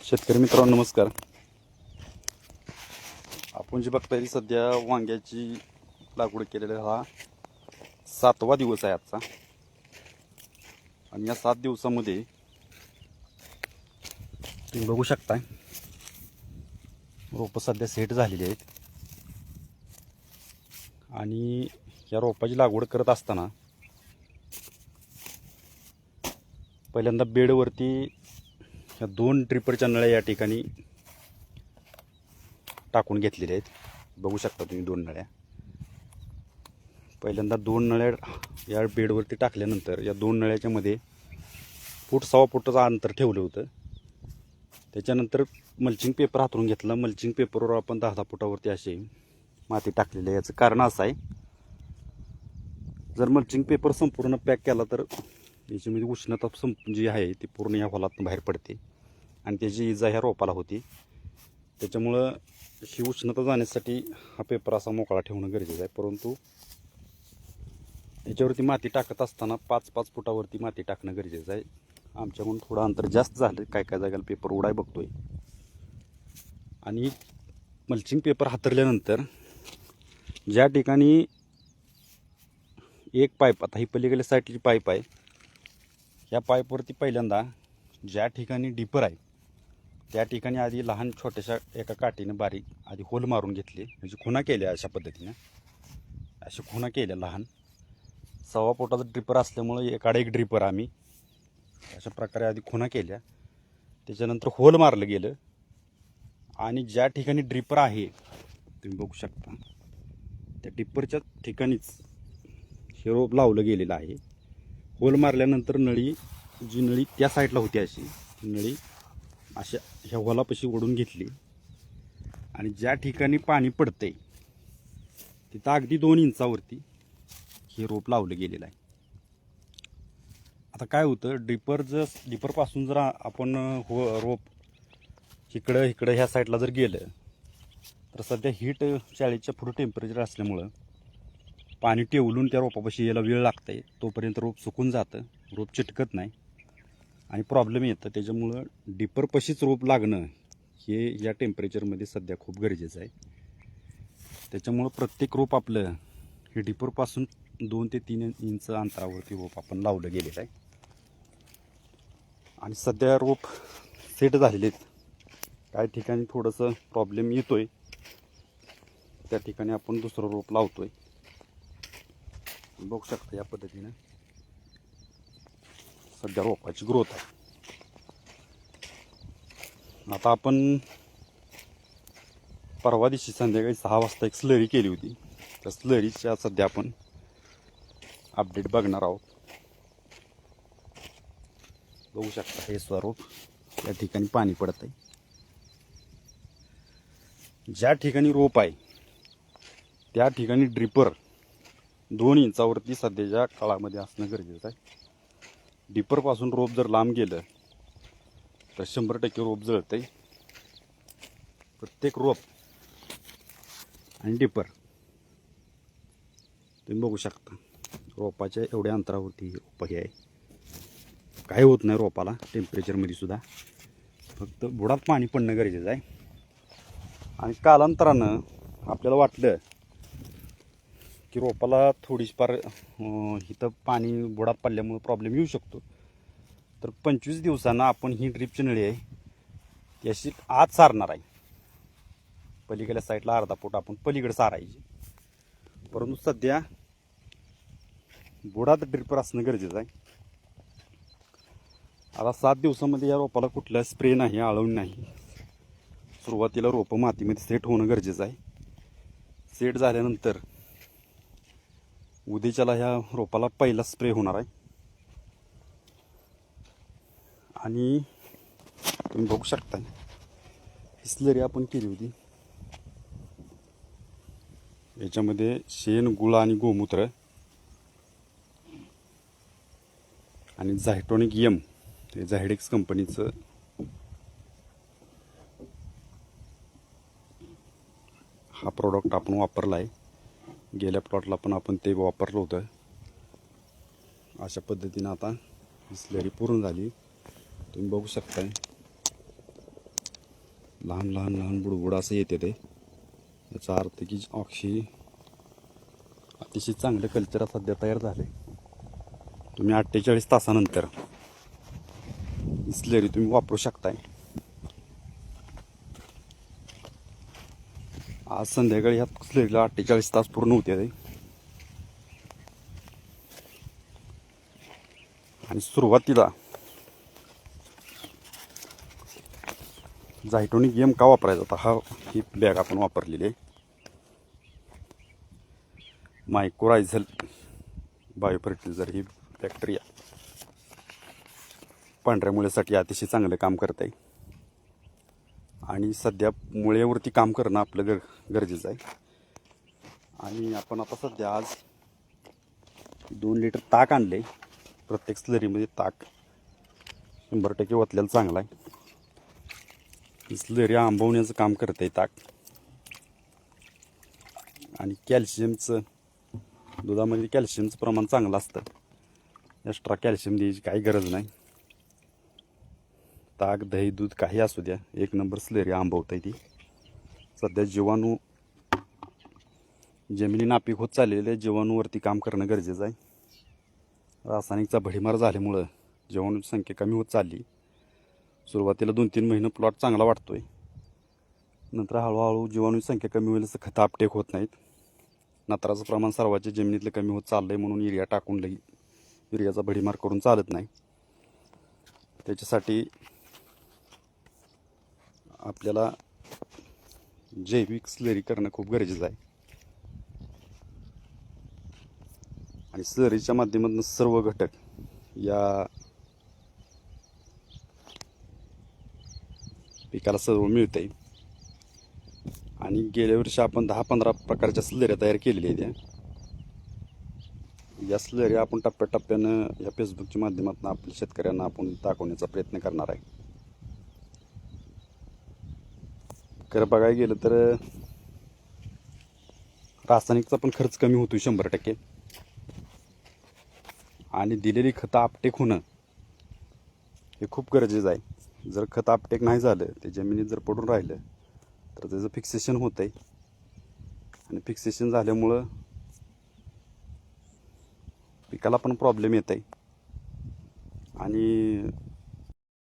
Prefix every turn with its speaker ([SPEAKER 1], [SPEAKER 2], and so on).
[SPEAKER 1] शेतकरी मित्रांनो नमस्कार. आपण जे बघताय ती सध्या वांग्याची लागवड केलेला हा 7वा दिवस आहे आजचा. आणि या 7 दिवसामध्ये तुम्ही बघू शकता रोपं सध्या सेट झालेली आहेत. आणि या रोपाची लागवड करत असताना पहिल्यांदा बेडवरती या 2 ड्रिपरच्या नळ्या या ठिकाणी टाकून घेतलेल्या आहेत. बघू शकता तुम्ही 2 नळ्या. पहिल्यांदा 2 नळ्या या बेडवरती टाकल्यानंतर या 2 नळ्याच्या मध्ये सव्वा फुटाचं अंतर ठेवलं होतं. त्याच्यानंतर मल्चिंग पेपर हातरून घेतला. मल्चिंग पेपरवर आपण 10-10 फुटावरती अशी माती टाकलेली आहे. याचं कारण असं आहे, जर मल्चिंग पेपर संपूर्ण पॅक केला तर याच्यामध्ये उष्णता जी आहे ती पूर्ण या हॉलातून बाहेर पडते आणि त्याची इजा ह्या रोपाला होती. त्याच्यामुळं ही उष्णता जाण्यासाठी हा पेपर असा मोकळा ठेवणं गरजेचं आहे. परंतु याच्यावरती माती टाकत असताना 5-5 फुटावरती माती टाकणं गरजेचं आहे. आमच्याकडून थोडं अंतर जास्त झालं, काय जागेला पेपर उडाय बघतोय. आणि मल्चिंग पेपर हातरल्यानंतर ज्या ठिकाणी एक पाईप, आता ही पलीकडल्या साईडची पाईप आहे, ह्या पाईपवरती पहिल्यांदा ज्या ठिकाणी डिपर आहे त्या ठिकाणी आधी लहान छोट्याशा एका काठीनं बारीक आधी होल मारून घेतले. म्हणजे खुणा केल्या अशा पद्धतीनं, अशा खुणा केल्या लहान. 1.25 फुटाचा ड्रिपर असल्यामुळे एकाडे एक ड्रिपर आम्ही अशा प्रकारे आधी खुणा केल्या. त्याच्यानंतर होल मारलं गेलं आणि ज्या ठिकाणी ड्रिपर आहे तुम्ही बघू शकता त्या ड्रिपरच्या ठिकाणीच हे रोप लावलं गेलेलं आहे. होल मारल्यानंतर जी नळी त्या साईडला होती अशी नळी अशा ह्या होलापाशी ओढून घेतली आणि ज्या ठिकाणी पाणी पडतंय तिथं अगदी 2 इंचावरती हे रोप लावलं गेलेलं आहे. आता काय होतं, डिपरपासून जर आपण रोप इकडं ह्या साईडला जर गेलं तर सध्या हीट 40च्या पुढं टेम्परेचर असल्यामुळं पाणी टेवलून त्या रोपापाशी यायला वेळ लागतंय. तोपर्यंत रोप सुकून जातं, रोप चिटकत नाही आणि प्रॉब्लेम येतं. त्याच्यामुळं डिपरपाशीच रोप लागणं हे या टेम्परेचरमध्ये सध्या खूप गरजेचं आहे. त्याच्यामुळं प्रत्येक रोप आपलं हे डिपरपासून 2 ते 3 इंच अंतरावरती रोप आपण लावलं गेलेलं आहे. आणि सध्या रोप सेट झालेले आहेत. काही ठिकाणी थोडंसं प्रॉब्लेम येतोय, त्या ठिकाणी आपण दुसरं रोप लावतोय. बघू शकता या पद्धतीने सध्या रोपाची ग्रोथ आहे. आता आपण परवा दिवशी संध्याकाळी 6 वाजता एक स्लरी केली होती. त्या स्लरीच्या सध्या आपण अपडेट बघणार आहोत. बघू शकता हे स्वरूप या ठिकाणी पाणी पडत आहे. ज्या ठिकाणी रोप आहे त्या ठिकाणी ड्रिपर 2 इंचावरती सध्याच्या काळामध्ये असणं गरजेचं आहे. डिपरपासून रोप जर लांब गेलं तर 100% रोप जळतंय. प्रत्येक रोप आणि डिपर तुम्ही बघू शकता रोपाच्या एवढ्या अंतरावरती रोप हे आहे. काही होत नाही रोपाला टेम्परेचरमध्ये सुद्धा, फक्त बुडात पाणी पडणं गरजेचं आहे. आणि कालांतरानं आपल्याला वाटलं की रोपाला थोडीफार इथं पाणी बुडात पडल्यामुळे प्रॉब्लेम येऊ शकतो, तर 25 दिवसांना आपण ही ड्रिपची नळी आहे ती अशी आत सारणार आहे. पलीकडल्या साईडला 1/2 फूट आपण पलीकडे सारायची. परंतु सध्या बुडात ड्रिपर असणं गरजेचं आहे. आता 7 दिवसामध्ये या रोपाला कुठला स्प्रे नाही, आळवणी नाही. सुरुवातीला रोपं मातीमध्ये सेट होणं गरजेचं आहे. सेट झाल्यानंतर उद्याच्याला ह्या रोपाला पहिला स्प्रे होणार आहे. आणि तुम्ही बघू शकता स्लरी आपण केली होती. याच्यामध्ये शेण, गुळ आणि गोमूत्र आणि झायटोनिक एम हे झायडेक्स कंपनीचं हा प्रोडक्ट आपण वापरला आहे. गेल्या प्लॉटला पण आपण ते वापरलं होतं. अशा पद्धतीनं आता स्लरी पूर्ण झाली. तुम्ही बघू शकताय लहान लहान लहान बुडबुड असं येते ते. याचा अर्थ की ऑक्सी अतिशय चांगलं कल्चर सध्या तयार झाले. तुम्ही 48 तासानंतर ही स्लरी तुम्ही वापरू शकताय. आज संध्याकाळी ह्या स्लरीला 48 तास पूर्ण होते ते. आणि सुरुवातीला झायटोनिक गेम का वापरायचा होता, ही बॅग आपण वापरलेली आहे. मायक्रोरायझल बायो फर्टिलायझर ही बॅक्टेरिया पांढऱ्या मुळ्यासाठी अतिशय चांगलं काम करत आहे. आणि सध्या मुळ्यावरती काम करणं आपलं गरजेचं आहे. आणि आपण आता सध्या आज 2 लिटर ताक आणले. प्रत्येक स्लरीमध्ये ताक 100% ओतलेलं चांगलं आहे. स्लरी आंबवण्याचं काम करत आहे ताक. आणि कॅल्शियमचं, दुधामध्ये कॅल्शियमचं प्रमाण चांगलं असतं. एक्स्ट्रा कॅल्शियम द्यायची काही गरज नाही. ताक, दही, दूध काही असू द्या, 1 नंबर स्लरी आंबवता ती. सध्या जीवाणू जमिनी नापीक होत चाललेले जीवाणूवरती काम करणं गरजेचं आहे. रासायनिकचा भडीमार झाल्यामुळं जीवाणूची संख्या कमी होत चालली. सुरुवातीला 2-3 महिने प्लॉट चांगला वाटतोय. नंतर हळूहळू जीवाणूची संख्या कमी होईल तसं खतं आपटेक होत नाहीत. नत्राचं प्रमाण सर्वांच्या जमिनीतलं कमी होत चाललंय म्हणून युरिया टाकून लई युरियाचा भडीमार करून चालत नाही. त्याच्यासाठी आपल्याला जैविक स्लरी करणं खूप गरजेचं आहे. आणि स्लरीच्या माध्यमातून सर्व घटक या पिकाला सर्व मिळते. आणि गेल्या वर्षी आपण 10-15 प्रकारच्या स्लऱ्या तयार केलेल्या आहेत. या स्लऱ्या आपण टप्प्याटप्प्यानं या फेसबुकच्या माध्यमातून आपल्या शेतकऱ्यांना आपण दाखवण्याचा प्रयत्न करणार आहे. खरं बघायला गेलं तर रासायनिकचा पण खर्च कमी होतो 100%. आणि दिलेली खतं आपटेक होणं हे खूप गरजेचं आहे. जर खतं आपटेक नाही झालं, ते जमिनीत जर पडून राहिलं तर त्याचं फिक्सेशन होतं आहे. आणि फिक्सेशन झाल्यामुळं पिकाला पण प्रॉब्लेम येत आहे. आणि